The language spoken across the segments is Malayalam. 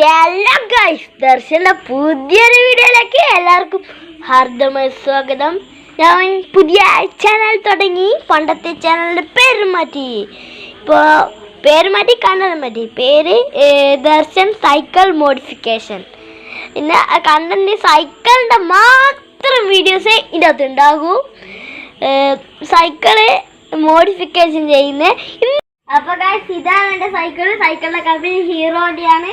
ഹലോ ഗൈസ്, ദർശന്റെ പുതിയൊരു വീഡിയോയിലേക്ക് എല്ലാവർക്കും ഹാർദമായ സ്വാഗതം. ഞാൻ പുതിയ ചാനൽ തുടങ്ങി. പണ്ടത്തെ ചാനലിൻ്റെ പേര് മാറ്റി. ഇപ്പോൾ പേര് മാറ്റി, കണ്ടന്റ് മാറ്റി. പേര് ദർശൻ സൈക്കിൾ മോഡിഫിക്കേഷൻ. പിന്നെ കണ്ടന്റ് സൈക്കിളിൻ്റെ മാത്രം വീഡിയോസേ ഇതിനകത്ത് ഉണ്ടാകൂ. സൈക്കിള് മോഡിഫിക്കേഷൻ ചെയ്യുന്നത്. അപ്പോൾ ഗൈസ്, ഇതാണ് എൻ്റെ സൈക്കിളിൻ്റെ കമ്പനി ഹീറോൻ്റെയാണ്.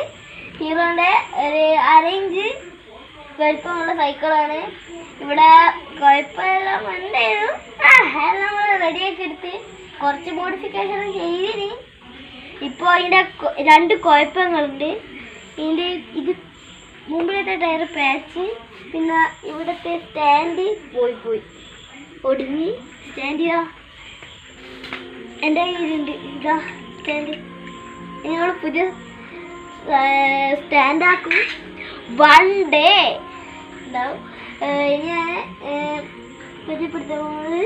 ഹീറോൻ്റെ ഒരു അറേഞ്ച് വലിപ്പമുള്ള സൈക്കിളാണ്. ഇവിടെ കുഴപ്പമെല്ലാം ഉണ്ടായിരുന്നു. നമ്മൾ റെഡിയാക്കി എടുത്ത് കുറച്ച് മോഡിഫിക്കേഷൻ ചെയ്തിന്. ഇപ്പോൾ ഇതിൻ്റെ രണ്ട് കുഴപ്പങ്ങളുണ്ട്. ഇതിൻ്റെ ഇത് മുമ്പിലത്തെ ടയർ പാച്ച്, പിന്നെ ഇവിടുത്തെ സ്റ്റാൻഡ് പോയി ഒടുങ്ങി. സ്റ്റാൻഡ് എൻ്റെ കയ്യിലുണ്ട്. ഇതാ സ്റ്റാൻഡ്. ഞങ്ങൾ പുതിയ സ്റ്റാൻഡാക്കും. വൺ ഡേ ഉണ്ടാവും. ഞാൻ പരിചയപ്പെടുത്താൻ പോകുന്നത്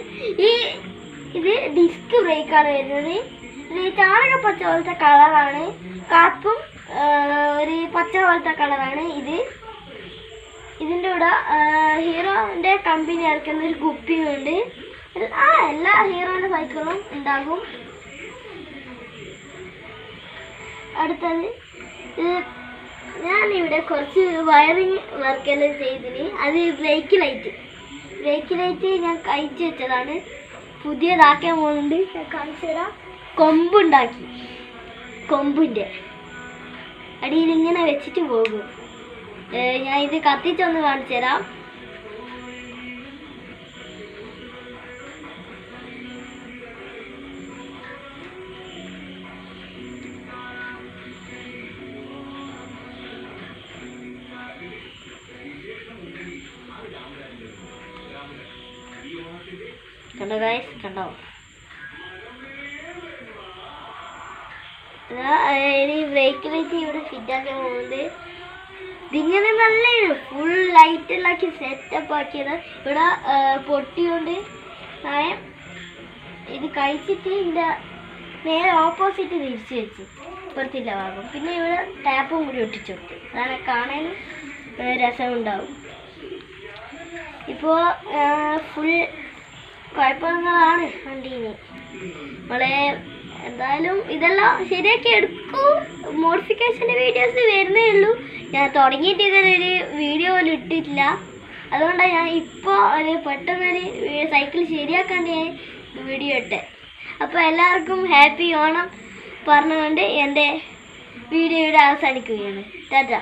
ഇത് ഡിസ്ക് ബ്രേക്കാണ് വരുന്നത്. ഈ ചാണക പച്ച പോലത്തെ കളറാണ്. കാപ്പും ഒരു പച്ച പോലത്തെ കളറാണ് ഇത്. ഇതിൻ്റെ കൂടെ ഹീറോൻ്റെ കമ്പനി ഇറക്കുന്ന ഒരു കുപ്പിയുണ്ട്. എല്ലാ ഹീറോൻ്റെ സൈക്കിളും ഉണ്ടാകും. അടുത്തത് ഞാനിവിടെ കുറച്ച് വയറിങ് വർക്കെല്ലാം ചെയ്തിന്. അത് ബ്രേക്ക് ലൈറ്റ് ഞാൻ കഴിച്ച് വെച്ചതാണ്. പുതിയതാക്കാൻ പോകുന്നുണ്ട്. ഞാൻ കാണിച്ചു തരാം. കൊമ്പുണ്ടാക്കി. കൊമ്പിൻ്റെ അടിയിൽ ഇങ്ങനെ വെച്ചിട്ട് പോകും. ഞാൻ ഇത് കത്തിച്ചൊന്ന് കാണിച്ചു തരാം. കണ്ടോ ഗൈസ്, കണ്ടോ? ഇനി ബ്രേക്ക് ലൈറ്റ് ഇവിടെ ഫിറ്റാക്കാൻ പോകുന്നത്. ഇതിങ്ങനെ നല്ല ഫുൾ ലൈറ്റെല്ലാക്കി സെറ്റപ്പ് ആക്കിയത്. ഇവിടെ പൊട്ടിയുണ്ട്. ഇത് കഴിച്ചിട്ട് ഇതിൻ്റെ നേരെ ഓപ്പോസിറ്റ് തിരിച്ച് വെച്ച് പുറത്തില്ല ഭാഗം. പിന്നെ ഇവിടെ ടാപ്പും കൂടി ഒട്ടിച്ചു കൊടുത്തു. അതാണ് കാണാനും രസമുണ്ടാവും. ഇപ്പോൾ ഫുൾ കുഴപ്പങ്ങളാണ് വണ്ടീന്. നമ്മളെ എന്തായാലും ഇതെല്ലാം ശരിയാക്കി എടുക്കൂ. മോഡിഫിക്കേഷൻ്റെ വീഡിയോസ് വരുന്നേ ഉള്ളൂ. ഞാൻ തുടങ്ങിയിട്ട് ഇതൊരു വീഡിയോ പോലും ഇട്ടിട്ടില്ല. അതുകൊണ്ടാണ് ഞാൻ ഇപ്പോൾ ഒരു പെട്ടെന്നൊരു സൈക്കിൾ ശരിയാക്കാണ്ട് ഞാൻ വീഡിയോ ഇട്ടെ. അപ്പോൾ എല്ലാവർക്കും ഹാപ്പി ഓണം പറഞ്ഞുകൊണ്ട് എൻ്റെ വീഡിയോ ഇവിടെ അവസാനിക്കുകയാണ്. ടാറ്റ.